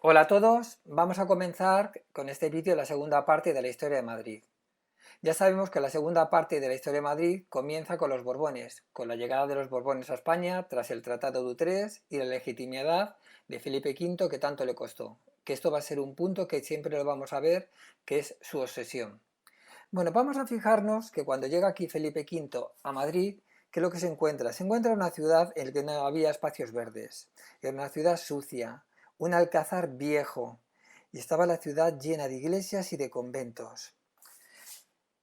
Hola a todos, vamos a comenzar con este vídeo la segunda parte de la historia de Madrid. Ya sabemos que la segunda parte de la historia de Madrid comienza con los Borbones, con la llegada de los Borbones a España tras el Tratado de Utrecht y la legitimidad de Felipe V que tanto le costó, que esto va a ser un punto que siempre lo vamos a ver, que es su obsesión. Bueno, vamos a fijarnos que cuando llega aquí Felipe V a Madrid, ¿qué es lo que se encuentra? Se encuentra una ciudad en la que no había espacios verdes, era una ciudad sucia, un alcázar viejo, y estaba la ciudad llena de iglesias y de conventos.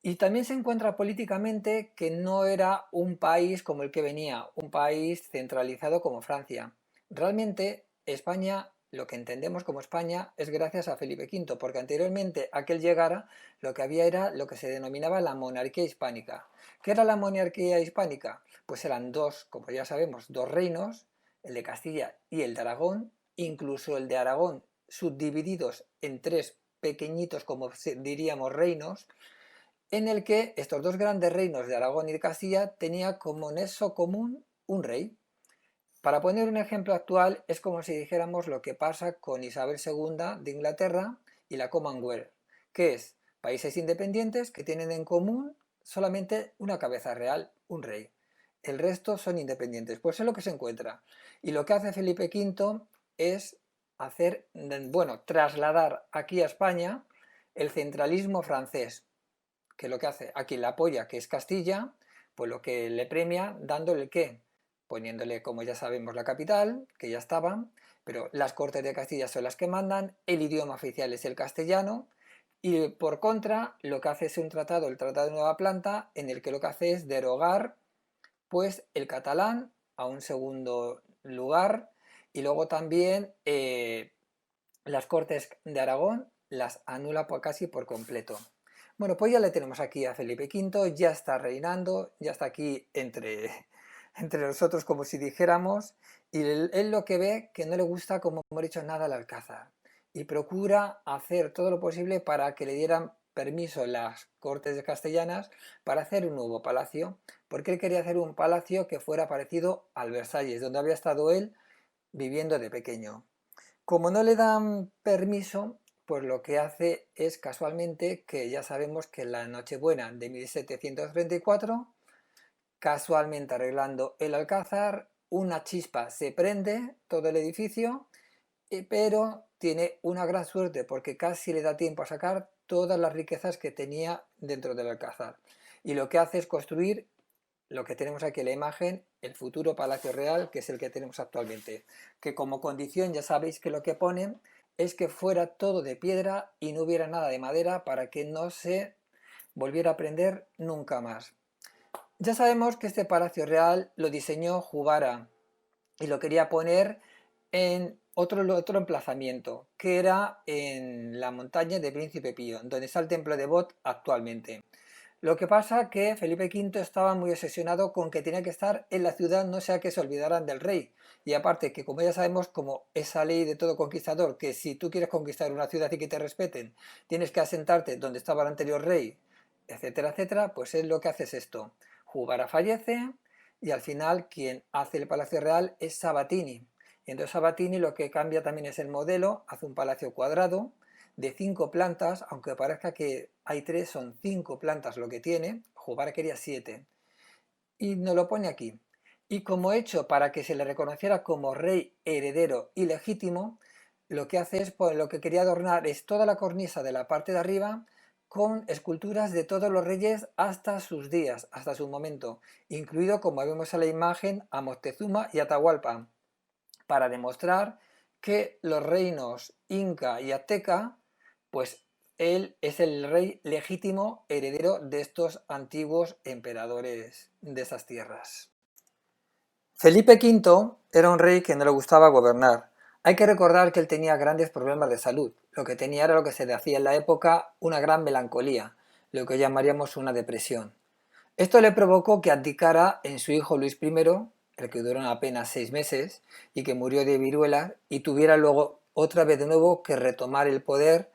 Y también se encuentra políticamente que no era un país como el que venía, un país centralizado como Francia. Realmente España, lo que entendemos como España, es gracias a Felipe V, porque anteriormente a que él llegara lo que había era lo que se denominaba la monarquía hispánica. ¿Qué era la monarquía hispánica? Pues eran dos, como ya sabemos, dos reinos, el de Castilla y el de Aragón, incluso el de Aragón subdivididos en tres pequeñitos, como diríamos, reinos, en el que estos dos grandes reinos de Aragón y de Castilla tenían como nexo común un rey. Para poner un ejemplo actual, es como si dijéramos lo que pasa con Isabel II de Inglaterra y la Commonwealth, que es países independientes que tienen en común solamente una cabeza real, un rey. El resto son independientes, pues es lo que se encuentra. Y lo que hace Felipe V es hacer, bueno, trasladar aquí a España el centralismo francés, que lo que hace a quien la apoya, que es Castilla, pues lo que le premia dándole el qué, poniéndole, como ya sabemos, la capital, que ya estaba, pero las Cortes de Castilla son las que mandan, el idioma oficial es el castellano, y por contra, lo que hace es un tratado, el Tratado de Nueva Planta, en el que lo que hace es derogar pues el catalán a un segundo lugar, y luego también las Cortes de Aragón las anula casi por completo. Bueno, pues ya le tenemos aquí a Felipe V, ya está reinando, ya está aquí entre nosotros como si dijéramos, y él lo que ve que no le gusta, como hemos dicho, nada al Alcázar, y procura hacer todo lo posible para que le dieran permiso las Cortes castellanas para hacer un nuevo palacio, porque él quería hacer un palacio que fuera parecido al Versalles, donde había estado él viviendo de pequeño. Como no le dan permiso, pues lo que hace es casualmente que ya sabemos que en la Nochebuena de 1734, casualmente arreglando el Alcázar, una chispa se prende todo el edificio, pero tiene una gran suerte porque casi le da tiempo a sacar todas las riquezas que tenía dentro del Alcázar. Y lo que hace es construir lo que tenemos aquí en la imagen, el futuro Palacio Real, que es el que tenemos actualmente, que como condición ya sabéis que lo que ponen es que fuera todo de piedra y no hubiera nada de madera para que no se volviera a prender nunca más. Ya sabemos que este Palacio Real lo diseñó Jubara y lo quería poner en otro emplazamiento, que era en la montaña de Príncipe Pío, donde está el templo de Bot actualmente. Lo que pasa que Felipe V estaba muy obsesionado con que tenía que estar en la ciudad, no sea que se olvidaran del rey. Y aparte que, como ya sabemos, como esa ley de todo conquistador, que si tú quieres conquistar una ciudad y que te respeten, tienes que asentarte donde estaba el anterior rey, etcétera, etcétera, pues es lo que hace es esto. Jugara fallece y al final quien hace el Palacio Real es Sabatini. Y entonces Sabatini lo que cambia también es el modelo, hace un palacio cuadrado, de 5 plantas, aunque parezca que hay 3, son 5 plantas lo que tiene, Jubara quería 7, y nos lo pone aquí. Y como hecho para que se le reconociera como rey heredero ilegítimo, lo que hace es, pues lo que quería adornar es toda la cornisa de la parte de arriba con esculturas de todos los reyes hasta sus días, hasta su momento, incluido, como vemos en la imagen, a Moctezuma y Atahualpa, para demostrar que los reinos Inca y Azteca, pues él es el rey legítimo heredero de estos antiguos emperadores de esas tierras. Felipe V era un rey que no le gustaba gobernar. Hay que recordar que él tenía grandes problemas de salud. Lo que tenía era lo que se decía en la época una gran melancolía, lo que llamaríamos una depresión. Esto le provocó que abdicara en su hijo Luis I, el que duró apenas 6 meses y que murió de viruela, y tuviera luego otra vez de nuevo que retomar el poder,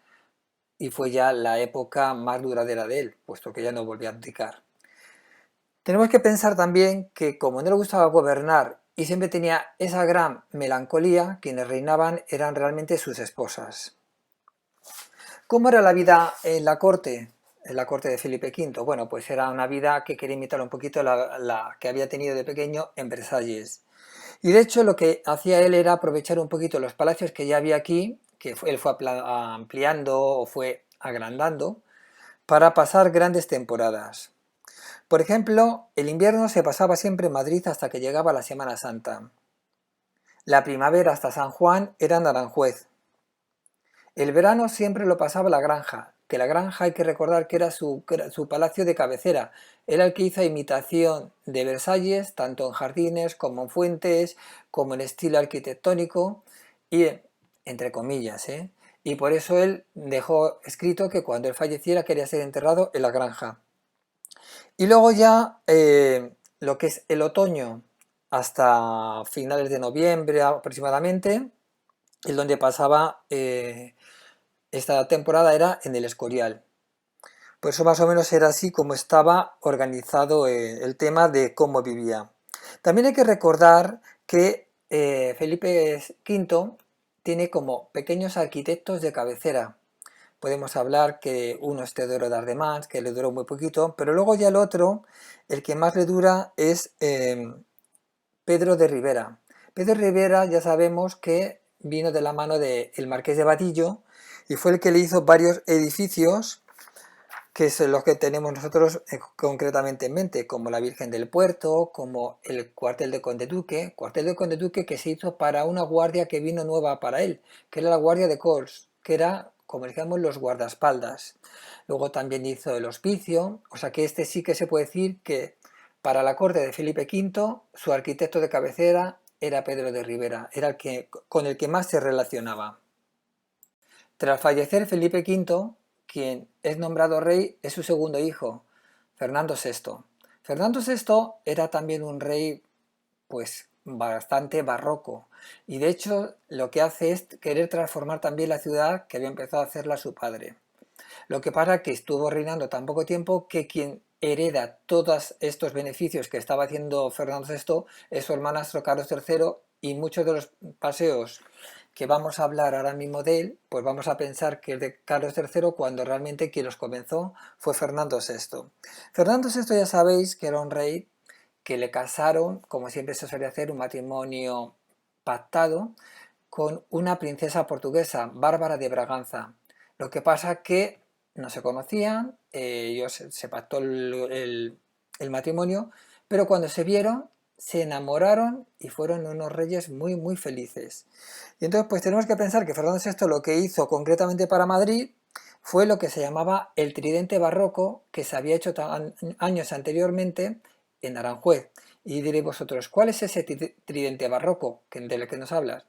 y fue ya la época más duradera de él, puesto que ya no volvió a abdicar. Tenemos que pensar también que como no le gustaba gobernar y siempre tenía esa gran melancolía. Quienes reinaban eran realmente sus esposas. ¿Cómo era la vida en la corte? En la corte de Felipe V. Bueno, pues era una vida que quería imitar un poquito la que había tenido de pequeño en Versalles. Y de hecho lo que hacía él era aprovechar un poquito los palacios que ya había aquí, que él fue ampliando o fue agrandando, para pasar grandes temporadas. Por ejemplo, el invierno se pasaba siempre en Madrid hasta que llegaba la Semana Santa. La primavera hasta San Juan era en Aranjuez. El verano siempre lo pasaba en la granja, que la granja hay que recordar que era su palacio de cabecera. Era el que hizo imitación de Versalles, tanto en jardines como en fuentes, como en estilo arquitectónico, y entre comillas, ¿eh? Y por eso él dejó escrito que cuando él falleciera quería ser enterrado en la granja. Y luego ya lo que es el otoño hasta finales de noviembre aproximadamente, es donde pasaba esta temporada era en el Escorial. Por eso más o menos era así como estaba organizado el tema de cómo vivía. También hay que recordar que Felipe V tiene como pequeños arquitectos de cabecera. Podemos hablar que uno es Teodoro de Ardemans, que le duró muy poquito, pero luego ya el otro, el que más le dura es Pedro de Rivera. Pedro de Rivera ya sabemos que vino de la mano del Marqués de Vadillo y fue el que le hizo varios edificios, que son los que tenemos nosotros concretamente en mente, como la Virgen del Puerto, como el cuartel de Conde Duque que se hizo para una guardia que vino nueva para él, que era la guardia de Corps, que era, como decíamos, los guardaespaldas. Luego también hizo el hospicio, o sea que este sí que se puede decir que para la corte de Felipe V, su arquitecto de cabecera era Pedro de Rivera, era el que, con el que más se relacionaba. Tras fallecer Felipe V, quien es nombrado rey es su segundo hijo, Fernando VI. Fernando VI era también un rey pues bastante barroco y de hecho lo que hace es querer transformar también la ciudad que había empezado a hacerla su padre. Lo que pasa es que estuvo reinando tan poco tiempo que quien hereda todos estos beneficios que estaba haciendo Fernando VI es su hermanastro Carlos III, y muchos de los paseos que vamos a hablar ahora mismo de él, pues vamos a pensar que es de Carlos III cuando realmente quien los comenzó fue Fernando VI. Fernando VI ya sabéis que era un rey que le casaron, como siempre se suele hacer, un matrimonio pactado con una princesa portuguesa, Bárbara de Braganza. Lo que pasa que no se conocían, ellos se pactó el matrimonio, pero cuando se vieron se enamoraron y fueron unos reyes muy muy felices. Y entonces pues tenemos que pensar que Fernando VI lo que hizo concretamente para Madrid fue lo que se llamaba el tridente barroco, que se había hecho años anteriormente en Aranjuez. Y diréis vosotros, ¿cuál es ese tridente barroco del que nos hablas?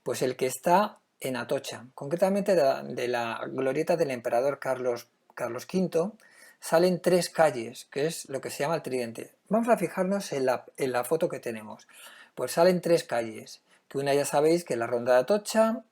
Pues el que está en Atocha, concretamente de la glorieta del emperador Carlos V, salen tres calles, que es lo que se llama el tridente. Vamos a fijarnos en la foto que tenemos. Pues salen tres calles, que una ya sabéis que es la Ronda de Atocha,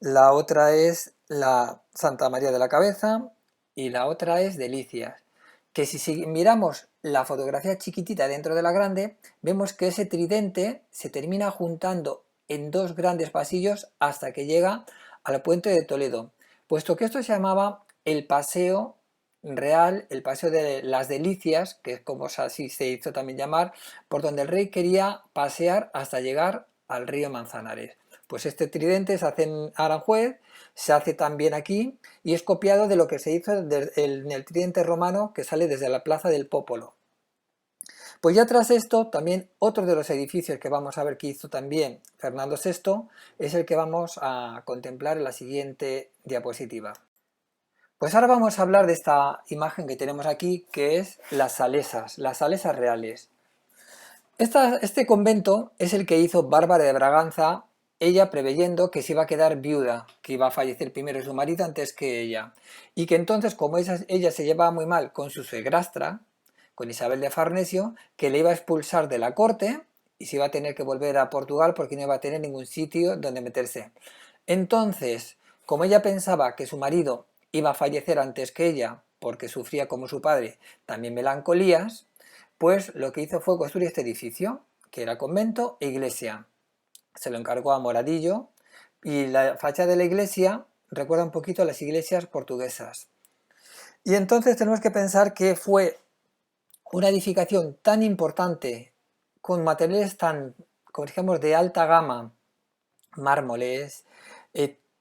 la otra es la Santa María de la Cabeza y la otra es Delicias. Que si miramos la fotografía chiquitita dentro de la grande, vemos que ese tridente se termina juntando en dos grandes pasillos hasta que llega al puente de Toledo, puesto que esto se llamaba el Paseo Real, el Paseo de las Delicias, que es como así se hizo también llamar, por donde el rey quería pasear hasta llegar al río Manzanares. Pues este tridente se hace en Aranjuez, se hace también aquí y es copiado de lo que se hizo en el tridente romano que sale desde la plaza del Popolo. Pues ya tras esto, también otro de los edificios que vamos a ver que hizo también Fernando VI es el que vamos a contemplar en la siguiente diapositiva. Pues ahora vamos a hablar de esta imagen que tenemos aquí, que es las salesas reales. Este convento es el que hizo Bárbara de Braganza, ella preveyendo que se iba a quedar viuda, que iba a fallecer primero su marido antes que ella, y que entonces, como ella se llevaba muy mal con su suegrastra, con Isabel de Farnesio, que le iba a expulsar de la corte y se iba a tener que volver a Portugal porque no iba a tener ningún sitio donde meterse. Entonces, como ella pensaba que su marido iba a fallecer antes que ella, porque sufría como su padre también melancolías, pues lo que hizo fue construir este edificio, que era convento e iglesia. Se lo encargó a Moradillo y la fachada de la iglesia recuerda un poquito a las iglesias portuguesas. Y entonces tenemos que pensar que fue una edificación tan importante, con materiales tan, como dijimos, de alta gama, mármoles,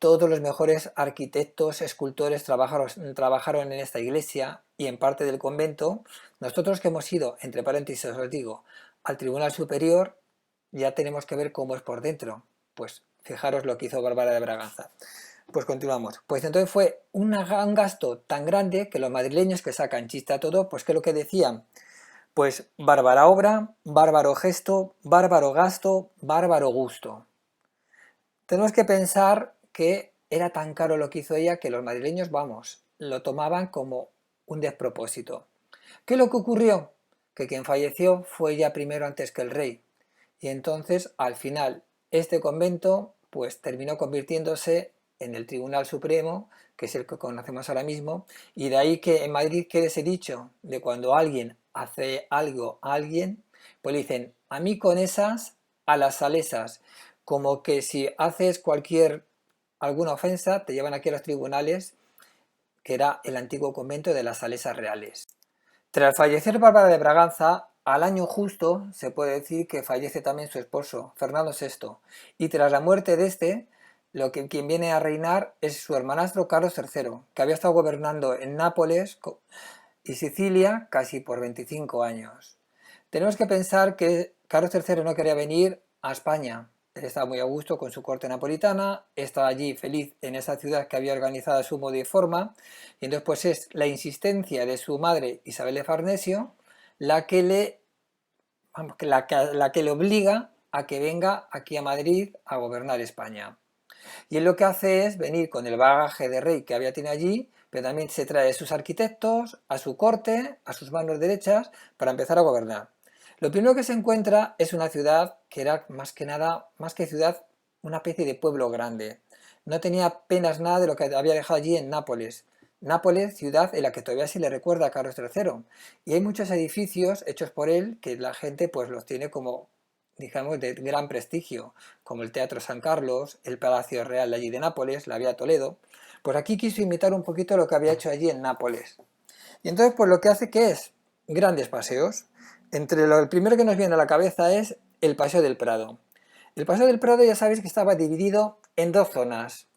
todos los mejores arquitectos, escultores trabajaron en esta iglesia y en parte del convento. Nosotros que hemos ido, entre paréntesis os digo, al Tribunal Superior, ya tenemos que ver cómo es por dentro. Pues fijaros lo que hizo Bárbara de Braganza. Pues continuamos. Pues entonces fue un gasto tan grande que los madrileños, que sacan chiste a todo, pues ¿qué es lo que decían? Pues bárbara obra, bárbaro gesto, bárbaro gasto, bárbaro gusto. Tenemos que pensar que era tan caro lo que hizo ella que los madrileños, vamos, lo tomaban como un despropósito. ¿Qué es lo que ocurrió? Que quien falleció fue ella primero antes que el rey. Y entonces, al final, este convento pues terminó convirtiéndose en el Tribunal Supremo, que es el que conocemos ahora mismo, y de ahí que en Madrid quede ese dicho de cuando alguien hace algo a alguien, pues le dicen, a mí con esas, a las salesas, como que si haces alguna ofensa, te llevan aquí a los tribunales, que era el antiguo convento de las salesas reales. Tras fallecer Bárbara de Braganza, al año justo se puede decir que fallece también su esposo, Fernando VI, y tras la muerte de este, quien viene a reinar es su hermanastro Carlos III, que había estado gobernando en Nápoles y Sicilia casi por 25 años. Tenemos que pensar que Carlos III no quería venir a España. Él estaba muy a gusto con su corte napolitana, estaba allí feliz en esa ciudad que había organizado a su modo y forma, y entonces pues es la insistencia de su madre Isabel de Farnesio la que le obliga a que venga aquí a Madrid a gobernar España. Y él lo que hace es venir con el bagaje de rey que había tenido allí, pero también se trae a sus arquitectos, a su corte, a sus manos derechas, para empezar a gobernar. Lo primero que se encuentra es una ciudad que era más que nada, más que ciudad, una especie de pueblo grande. No tenía apenas nada de lo que había dejado allí en Nápoles. Nápoles, ciudad en la que todavía se le recuerda a Carlos III. Y hay muchos edificios hechos por él que la gente pues los tiene como, digamos, de gran prestigio, como el Teatro San Carlos, el Palacio Real de allí de Nápoles, la Vía Toledo. Pues aquí quiso imitar un poquito lo que había hecho allí en Nápoles. Y entonces pues lo que hace que es grandes paseos. El primero que nos viene a la cabeza es el Paseo del Prado. El Paseo del Prado ya sabéis que estaba dividido en dos zonas.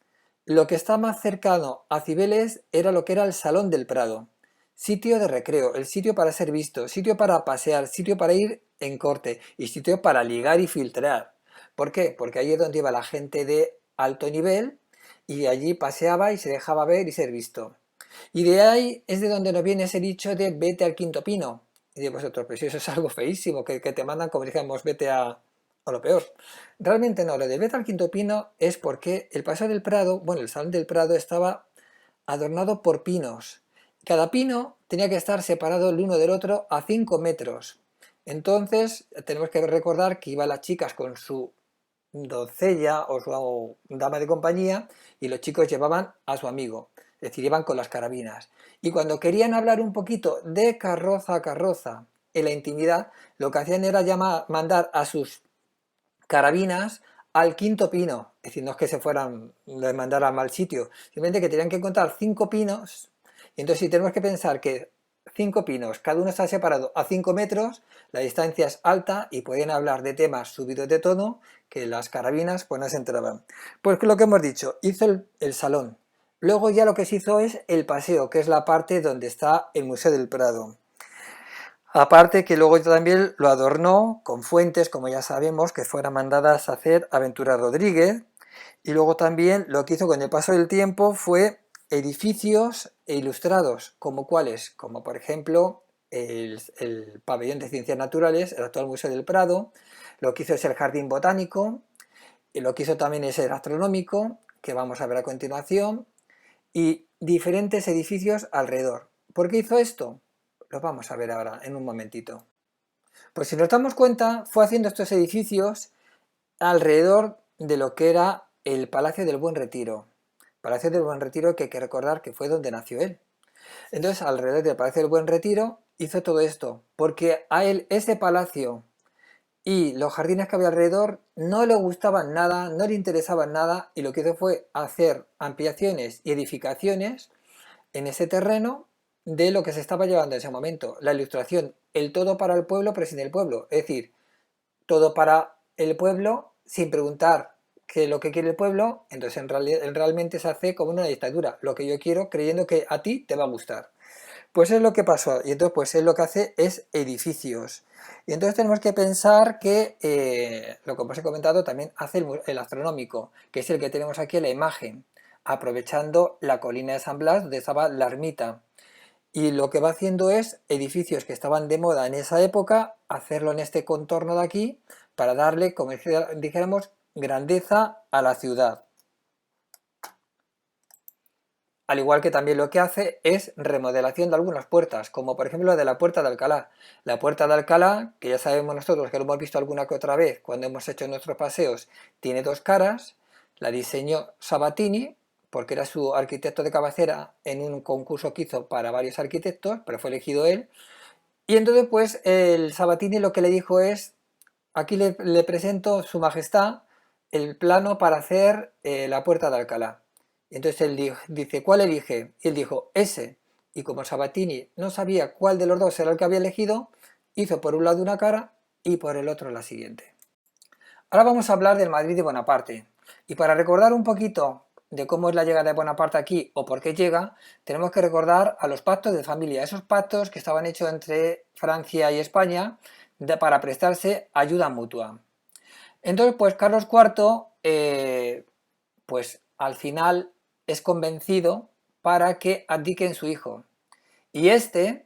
Lo que está más cercano a Cibeles era lo que era el Salón del Prado. Sitio de recreo, el sitio para ser visto, sitio para pasear, sitio para ir en corte y sitio para ligar y filtrar. ¿Por qué? Porque allí es donde iba la gente de alto nivel y allí paseaba y se dejaba ver y ser visto. Y de ahí es de donde nos viene ese dicho de vete al quinto pino. Y de vosotros, pues eso es algo feísimo, que te mandan como dijéramos, vete a lo peor. Realmente no, lo de vete al quinto pino es porque el Paseo del Prado, bueno, el Salón del Prado estaba adornado por pinos. Cada pino tenía que estar separado el uno del otro a 5 metros. Entonces, tenemos que recordar que iban las chicas con su doncella o su dama de compañía y los chicos llevaban a su amigo, es decir, iban con las carabinas. Y cuando querían hablar un poquito de carroza a carroza en la intimidad, lo que hacían era mandar a sus carabinas al quinto pino. Es decir, no es que se fueran, les mandar al mal sitio, simplemente que tenían que encontrar 5 pinos. Y entonces si tenemos que pensar que 5 pinos, cada uno está separado a 5 metros, la distancia es alta y podían hablar de temas subidos de tono que las carabinas pues no se enteraban. Pues lo que hemos dicho, hizo el salón. Luego ya lo que se hizo es el paseo, que es la parte donde está el Museo del Prado. Aparte que luego también lo adornó con fuentes, como ya sabemos, que fueran mandadas a hacer a Ventura Rodríguez. Y luego también lo que hizo con el paso del tiempo fue edificios ilustrados, como cuáles, como por ejemplo el Pabellón de Ciencias Naturales, el actual Museo del Prado, lo que hizo es el Jardín Botánico, y lo que hizo también es el Astronómico, que vamos a ver a continuación, y diferentes edificios alrededor. ¿Por qué hizo esto? Lo vamos a ver ahora, en un momentito. Pues si nos damos cuenta, fue haciendo estos edificios alrededor de lo que era el Palacio del Buen Retiro. Palacio del Buen Retiro que hay que recordar que fue donde nació él. Entonces, alrededor del Palacio del Buen Retiro hizo todo esto, porque a él ese palacio y los jardines que había alrededor no le gustaban nada, no le interesaban nada, y lo que hizo fue hacer ampliaciones y edificaciones en ese terreno de lo que se estaba llevando en ese momento. La ilustración, el todo para el pueblo pero sin el pueblo, es decir, todo para el pueblo sin preguntar qué es lo que quiere el pueblo, entonces realmente se hace como una dictadura, lo que yo quiero creyendo que a ti te va a gustar. Pues es lo que pasó, y entonces pues él lo que hace es edificios. Y entonces tenemos que pensar que, lo que os he comentado, también hace el astronómico, que es el que tenemos aquí en la imagen, aprovechando la colina de San Blas, donde estaba la ermita. Y lo que va haciendo es edificios que estaban de moda en esa época, hacerlo en este contorno de aquí, para darle, como dijéramos, grandeza a la ciudad. Al igual que también lo que hace es remodelación de algunas puertas, como por ejemplo la de la Puerta de Alcalá. La Puerta de Alcalá, que ya sabemos nosotros que lo hemos visto alguna que otra vez cuando hemos hecho nuestros paseos, tiene dos caras. La diseñó Sabatini, porque era su arquitecto de cabecera en un concurso que hizo para varios arquitectos, pero fue elegido él. Y entonces pues el Sabatini lo que le dijo es, aquí le presento su majestad el plano para hacer la Puerta de Alcalá. Y entonces él dice, ¿cuál elige? Y él dijo, ese. Y como Sabatini no sabía cuál de los dos era el que había elegido, hizo por un lado una cara y por el otro la siguiente. Ahora vamos a hablar del Madrid de Bonaparte. Y para recordar un poquito de cómo es la llegada de Bonaparte aquí o por qué llega, tenemos que recordar a los pactos de familia, esos pactos que estaban hechos entre Francia y España para prestarse ayuda mutua. Entonces, pues Carlos IV, pues al final es convencido para que abdique en su hijo. Y este,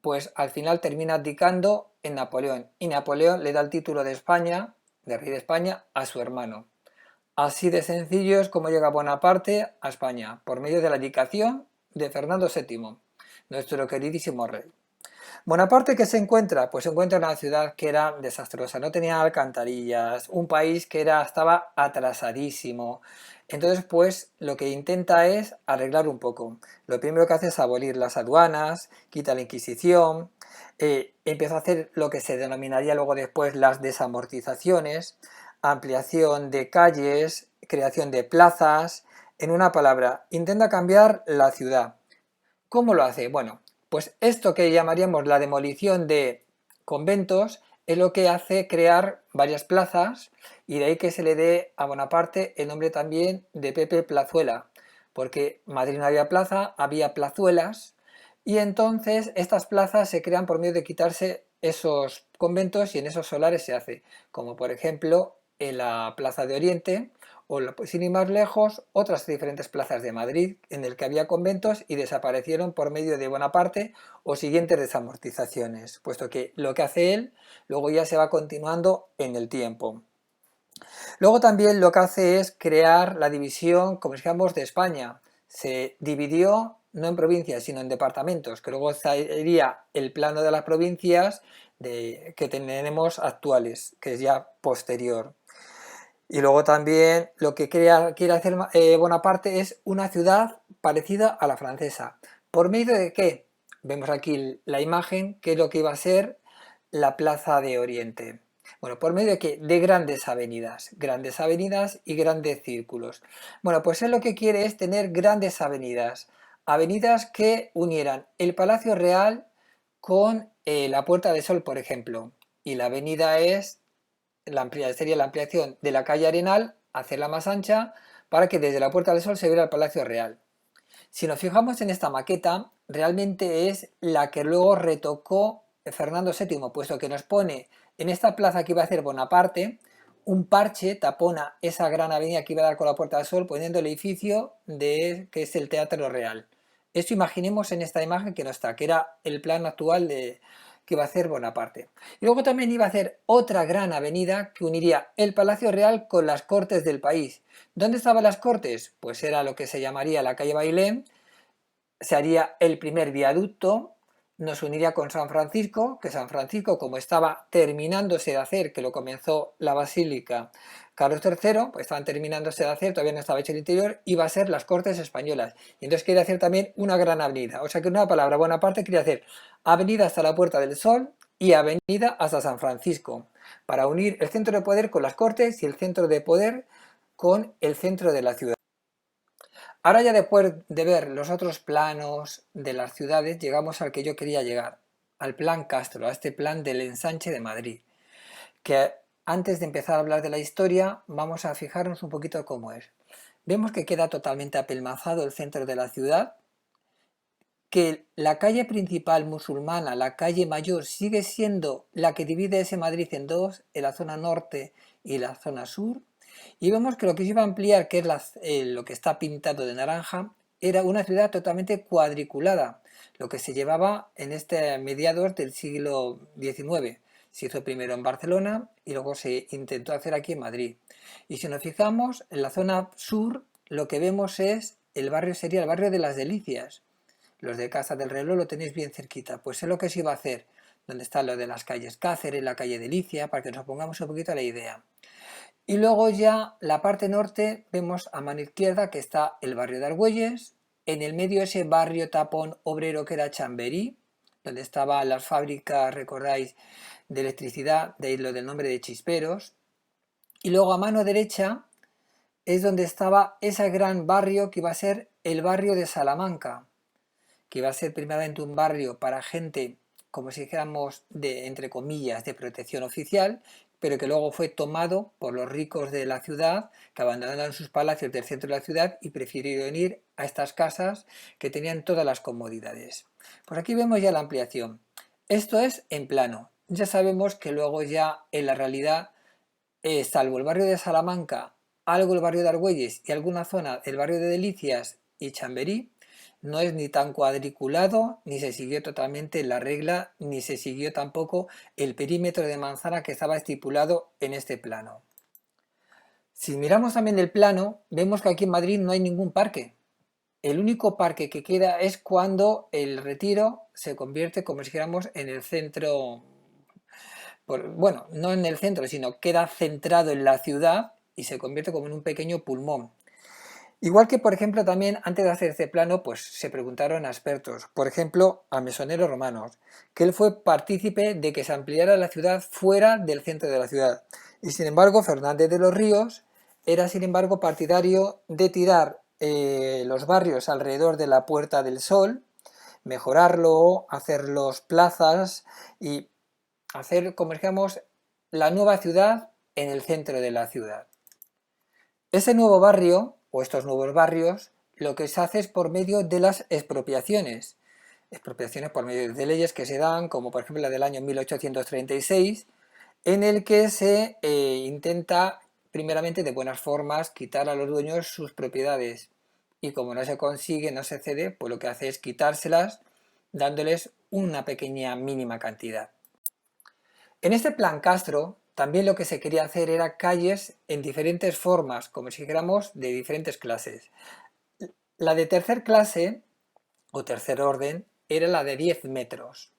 pues al final termina abdicando en Napoleón. Y Napoleón le da el título de España, de rey de España, a su hermano. Así de sencillo es como llega Bonaparte a España, por medio de la abdicación de Fernando VII, nuestro queridísimo rey. Bonaparte, ¿qué se encuentra? Pues se encuentra en una ciudad que era desastrosa, no tenía alcantarillas, un país que estaba atrasadísimo. Entonces, pues lo que intenta es arreglar un poco. Lo primero que hace es abolir las aduanas, quita la Inquisición, empieza a hacer lo que se denominaría luego después las desamortizaciones, ampliación de calles, creación de plazas, en una palabra, intenta cambiar la ciudad. ¿Cómo lo hace? Bueno, pues esto que llamaríamos la demolición de conventos es lo que hace crear varias plazas, y de ahí que se le dé a Bonaparte el nombre también de Pepe Plazuela, porque en Madrid no había plaza, había plazuelas, y entonces estas plazas se crean por medio de quitarse esos conventos, y en esos solares se hace, como por ejemplo en la Plaza de Oriente, o sin ir más lejos, otras diferentes plazas de Madrid en el que había conventos y desaparecieron por medio de Bonaparte o siguientes desamortizaciones, puesto que lo que hace él luego ya se va continuando en el tiempo. Luego también lo que hace es crear la división, como digamos, de España. Se dividió no en provincias, sino en departamentos, que luego sería el plano de las provincias que tenemos actuales, que es ya posterior. Y luego también lo que quiere hacer Bonaparte es una ciudad parecida a la francesa. ¿Por medio de qué? Vemos aquí la imagen, que es lo que iba a ser la Plaza de Oriente. Bueno, ¿por medio de qué? De grandes avenidas y grandes círculos. Bueno, pues él lo que quiere es tener grandes avenidas, avenidas que unieran el Palacio Real con la Puerta del Sol, por ejemplo. Y la avenida es sería la ampliación de la calle Arenal, hacerla más ancha, para que desde la Puerta del Sol se viera el Palacio Real. Si nos fijamos en esta maqueta, realmente es la que luego retocó Fernando VII, puesto que nos pone en esta plaza que iba a hacer Bonaparte, un parche tapona esa gran avenida que iba a dar con la Puerta del Sol, poniendo el edificio que es el Teatro Real. Esto imaginemos en esta imagen que no está, que era el plan actual que iba a hacer Bonaparte. Y luego también iba a hacer otra gran avenida que uniría el Palacio Real con las Cortes del país. ¿Dónde estaban las Cortes? Pues era lo que se llamaría la calle Bailén, se haría el primer viaducto, nos uniría con San Francisco, que San Francisco, como estaba terminándose de hacer, que lo comenzó la Basílica Carlos III, pues estaban terminándose de hacer, todavía no estaba hecho el interior, iba a ser las Cortes Españolas. Y entonces quería hacer también una gran avenida. O sea que una palabra, Bonaparte quería hacer avenida hasta la Puerta del Sol y avenida hasta San Francisco. para unir el centro de poder con las Cortes y el centro de poder con el centro de la ciudad. Ahora ya después de ver los otros planos de las ciudades, llegamos al que yo quería llegar, al plan Castro, a este plan del ensanche de Madrid, que antes de empezar a hablar de la historia, vamos a fijarnos un poquito cómo es. Vemos que queda totalmente apelmazado el centro de la ciudad, que la calle principal musulmana, la calle Mayor, sigue siendo la que divide ese Madrid en dos, en la zona norte y la zona sur, y vemos que lo que se iba a ampliar, que es lo que está pintado de naranja, era una ciudad totalmente cuadriculada, lo que se llevaba en mediados del siglo XIX. Se hizo primero en Barcelona y luego se intentó hacer aquí en Madrid. Y si nos fijamos, en la zona sur lo que vemos es sería el barrio de las Delicias. Los de Casa del Reloj lo tenéis bien cerquita, pues es lo que se iba a hacer, donde está lo de las calles Cáceres, la calle Delicia, para que nos pongamos un poquito a la idea. Y luego ya la parte norte vemos a mano izquierda que está el barrio de Argüelles, en el medio ese barrio tapón obrero que era Chamberí, donde estaban las fábricas, recordáis, de electricidad, de ahí lo del nombre de Chisperos, y luego a mano derecha es donde estaba ese gran barrio que iba a ser el barrio de Salamanca, que iba a ser primeramente un barrio para gente, como si dijéramos, de, entre comillas, de protección oficial, pero que luego fue tomado por los ricos de la ciudad, que abandonaron sus palacios del centro de la ciudad y prefirieron ir a estas casas que tenían todas las comodidades. Pues aquí vemos ya la ampliación. Esto es en plano. Ya sabemos que luego ya en la realidad, salvo el barrio de Salamanca, algo el barrio de Argüelles y alguna zona del barrio de Delicias y Chamberí, no es ni tan cuadriculado, ni se siguió totalmente la regla, ni se siguió tampoco el perímetro de manzana que estaba estipulado en este plano. Si miramos también el plano, vemos que aquí en Madrid no hay ningún parque. El único parque que queda es cuando el Retiro se convierte, como si dijéramos, en el centro, bueno, no en el centro, sino queda centrado en la ciudad y se convierte como en un pequeño pulmón. Igual que, por ejemplo, también antes de hacer este plano, pues se preguntaron a expertos, por ejemplo, a mesoneros romanos, que él fue partícipe de que se ampliara la ciudad fuera del centro de la ciudad. Y sin embargo, Fernández de los Ríos era, sin embargo, partidario de tirar los barrios alrededor de la Puerta del Sol, mejorarlo, hacerlos plazas y hacer, como digamos, la nueva ciudad en el centro de la ciudad. Ese nuevo barrio, o estos nuevos barrios, lo que se hace es por medio de las expropiaciones. Expropiaciones por medio de leyes que se dan, como por ejemplo la del año 1836, en el que se intenta, primeramente de buenas formas, quitar a los dueños sus propiedades. Y como no se consigue, no se cede, pues lo que hace es quitárselas, dándoles una pequeña mínima cantidad. En este plan Castro, también lo que se quería hacer era calles en diferentes formas, como si dijéramos de diferentes clases. La de tercer clase, o tercer orden, era la de 10 metros.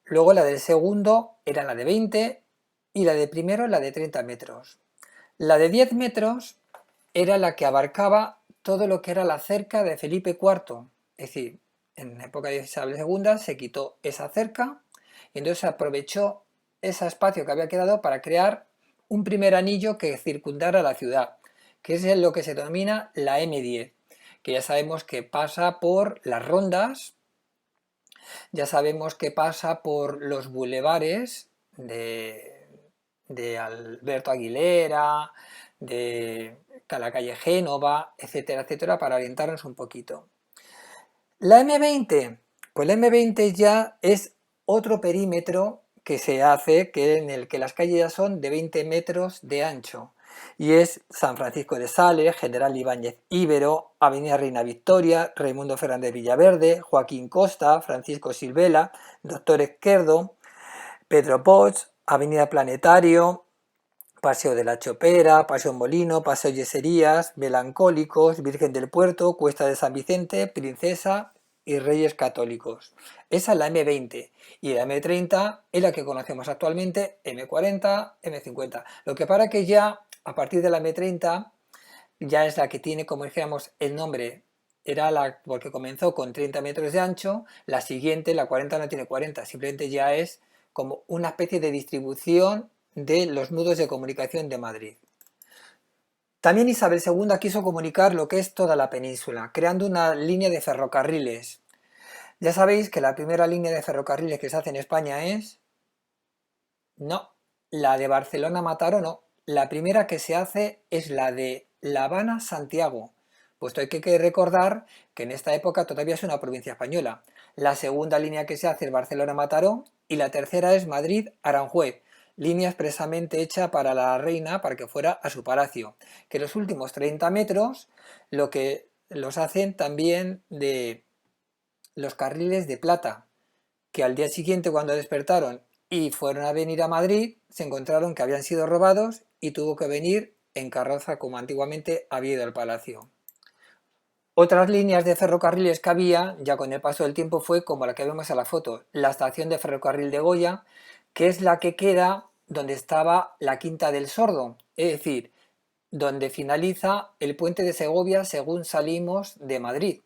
Luego la del segundo era la de 20 y la de primero la de 30 metros. La de 10 metros era la que abarcaba todo lo que era la cerca de Felipe IV. Es decir, en la época de Isabel II se quitó esa cerca y entonces se aprovechó ese espacio que había quedado para crear un primer anillo que circundara la ciudad, que es lo que se denomina la M10, que ya sabemos que pasa por las rondas, ya sabemos que pasa por los bulevares de Alberto Aguilera, de la calle Génova, etcétera, etcétera, para orientarnos un poquito. La M20, pues la M20 ya es otro perímetro que se hace, en el que las calles ya son de 20 metros de ancho, y es San Francisco de Sales, General Ibáñez Íbero, Avenida Reina Victoria, Raimundo Fernández Villaverde, Joaquín Costa, Francisco Silvela, Doctor Izquierdo, Pedro Bosch, Avenida Planetario, Paseo de la Chopera, Paseo Molino, Paseo Yeserías, Melancólicos, Virgen del Puerto, Cuesta de San Vicente, Princesa y Reyes Católicos. Esa es la M20 y la M30 es la que conocemos actualmente, M40, M50. Lo que para que ya a partir de la M30 ya es la que tiene, como dijéramos, el nombre, era porque comenzó con 30 metros de ancho, la siguiente, la 40, no tiene 40, simplemente ya es como una especie de distribución de los nudos de comunicación de Madrid. También Isabel II quiso comunicar lo que es toda la península, creando una línea de ferrocarriles. Ya sabéis que la primera línea de ferrocarriles que se hace en España es... No, la de Barcelona a Mataró no. La primera que se hace es la de La Habana a Santiago, puesto hay que recordar que en esta época todavía es una provincia española. La segunda línea que se hace es Barcelona a Mataró y la tercera es Madrid a Aranjuez, línea expresamente hecha para la reina para que fuera a su palacio. Que los últimos 30 metros lo que los hacen también de los carriles de plata, que al día siguiente cuando despertaron y fueron a venir a Madrid, se encontraron que habían sido robados y tuvo que venir en carroza como antiguamente había ido al palacio. Otras líneas de ferrocarriles que había, ya con el paso del tiempo, fue como la que vemos en la foto, la estación de ferrocarril de Goya, que es la que queda donde estaba la Quinta del Sordo, es decir, donde finaliza el puente de Segovia según salimos de Madrid.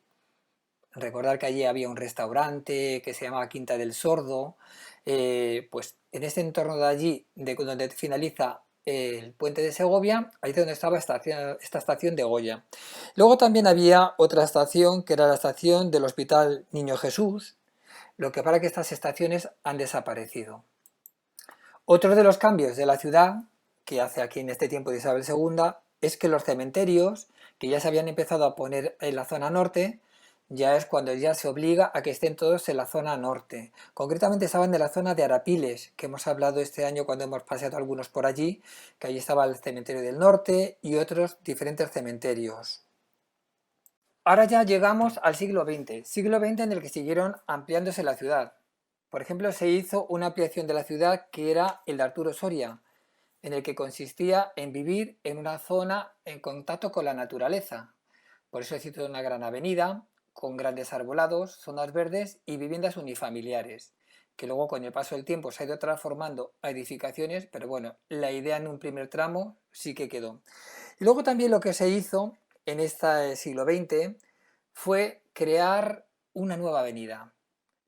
Recordar que allí había un restaurante que se llamaba Quinta del Sordo, pues en este entorno de allí, de donde finaliza el puente de Segovia, ahí es donde estaba esta estación de Goya. Luego también había otra estación que era la estación del Hospital Niño Jesús, lo que para que estas estaciones han desaparecido. Otro de los cambios de la ciudad que hace aquí en este tiempo de Isabel II es que los cementerios, que ya se habían empezado a poner en la zona norte, ya es cuando ya se obliga a que estén todos en la zona norte. Concretamente estaban de la zona de Arapiles, que hemos hablado este año cuando hemos paseado algunos por allí, que allí estaba el cementerio del norte y otros diferentes cementerios. Ahora ya llegamos al siglo XX en el que siguieron ampliándose la ciudad. Por ejemplo, se hizo una ampliación de la ciudad que era el de Arturo Soria, en el que consistía en vivir en una zona en contacto con la naturaleza. Por eso se hizo una gran avenida, con grandes arbolados, zonas verdes y viviendas unifamiliares, que luego con el paso del tiempo se ha ido transformando a edificaciones, pero bueno, la idea en un primer tramo sí que quedó. Y luego también lo que se hizo en este siglo XX fue crear una nueva avenida,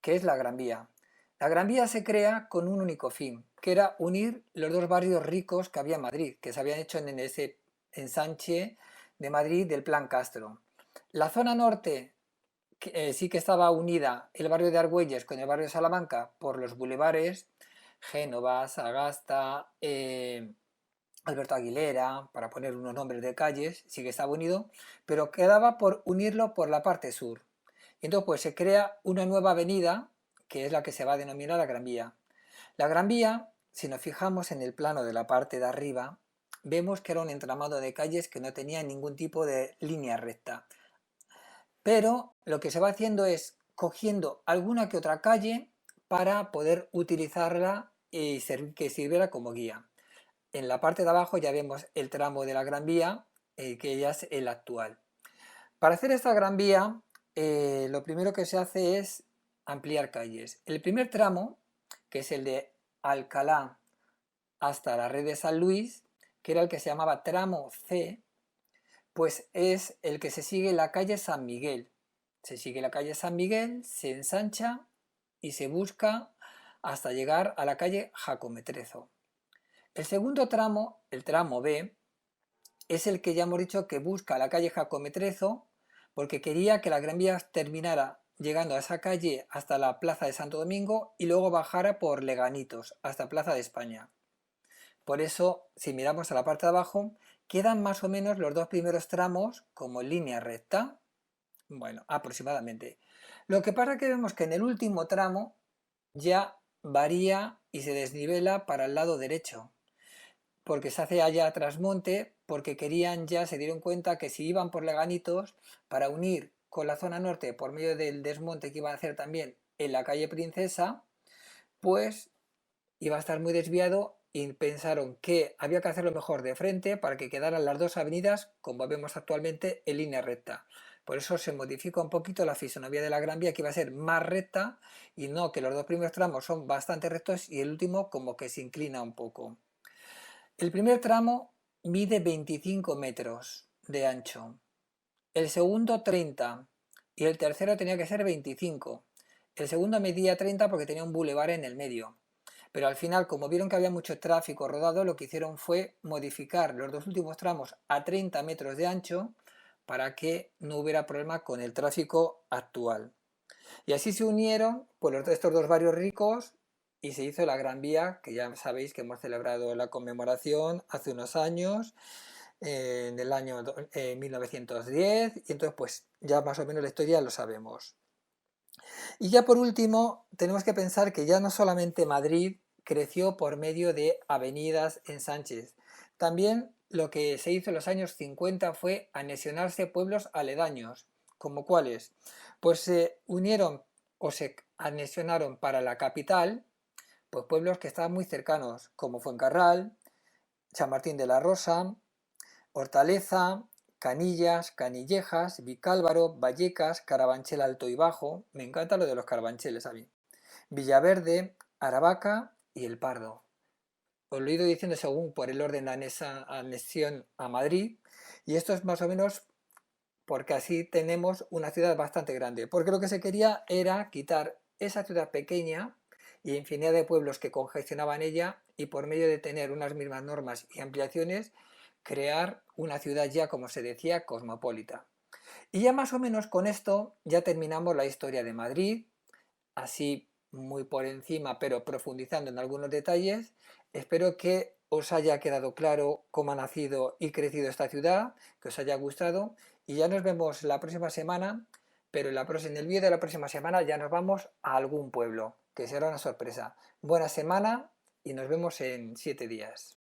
que es la Gran Vía. La Gran Vía se crea con un único fin, que era unir los dos barrios ricos que había en Madrid, que se habían hecho en ese ensanche de Madrid del Plan Castro. La zona norte sí que estaba unida el barrio de Argüelles con el barrio de Salamanca por los bulevares, Génova, Sagasta, Alberto Aguilera, para poner unos nombres de calles, sí que estaba unido, pero quedaba por unirlo por la parte sur. Y entonces pues se crea una nueva avenida, que es la que se va a denominar la Gran Vía. La Gran Vía, si nos fijamos en el plano de la parte de arriba, vemos que era un entramado de calles que no tenía ningún tipo de línea recta. Pero lo que se va haciendo es cogiendo alguna que otra calle para poder utilizarla y que sirviera como guía. En la parte de abajo ya vemos el tramo de la Gran Vía, que ya es el actual. Para hacer esta Gran Vía, lo primero que se hace es ampliar calles. El primer tramo, que es el de Alcalá hasta la red de San Luis, que era el que se llamaba tramo C, pues es el que se sigue la calle San Miguel. Se sigue la calle San Miguel, se ensancha y se busca hasta llegar a la calle Jacometrezo. El segundo tramo, el tramo B, es el que ya hemos dicho que busca la calle Jacometrezo porque quería que la Gran Vía terminara llegando a esa calle hasta la Plaza de Santo Domingo y luego bajara por Leganitos hasta Plaza de España. Por eso, si miramos a la parte de abajo, quedan más o menos los dos primeros tramos como línea recta. Bueno, aproximadamente. Lo que pasa es que vemos que en el último tramo ya varía y se desnivela para el lado derecho, porque se hace allá trasmonte, porque querían ya, se dieron cuenta que si iban por Leganitos, para unir con la zona norte por medio del desmonte que iban a hacer también en la calle Princesa, pues iba a estar muy desviado y pensaron que había que hacerlo mejor de frente para que quedaran las dos avenidas como vemos actualmente en línea recta. Por eso se modifica un poquito la fisonomía de la Gran Vía, que iba a ser más recta y no que los dos primeros tramos son bastante rectos y el último como que se inclina un poco. El primer tramo mide 25 metros de ancho, el segundo 30 y el tercero tenía que ser 25. El segundo medía 30 porque tenía un bulevar en el medio. Pero al final, como vieron que había mucho tráfico rodado, lo que hicieron fue modificar los dos últimos tramos a 30 metros de ancho para que no hubiera problema con el tráfico actual. Y así se unieron pues, estos dos barrios ricos y se hizo la Gran Vía, que ya sabéis que hemos celebrado la conmemoración hace unos años, en el año 1910, y entonces pues ya más o menos la historia lo sabemos. Y ya por último, tenemos que pensar que ya no solamente Madrid creció por medio de avenidas en Sánchez, también lo que se hizo en los años 50 fue anexionarse pueblos aledaños, como cuáles, pues se unieron o se anexionaron para la capital, pues pueblos que estaban muy cercanos, como Fuencarral, San Martín de la Rosa, Hortaleza, Canillas, Canillejas, Vicálvaro, Vallecas, Carabanchel Alto y Bajo. Me encanta lo de los carabancheles a mí. Villaverde, Aravaca y El Pardo. Os lo he ido diciendo según por el orden de anexión a Madrid. Y esto es más o menos porque así tenemos una ciudad bastante grande. Porque lo que se quería era quitar esa ciudad pequeña y infinidad de pueblos que congestionaban ella y por medio de tener unas mismas normas y ampliaciones crear una ciudad ya, como se decía, cosmopolita. Y ya más o menos con esto ya terminamos la historia de Madrid, así muy por encima, pero profundizando en algunos detalles. Espero que os haya quedado claro cómo ha nacido y crecido esta ciudad, que os haya gustado y ya nos vemos la próxima semana, pero en el vídeo de la próxima semana ya nos vamos a algún pueblo, que será una sorpresa. Buena semana y nos vemos en 7 días.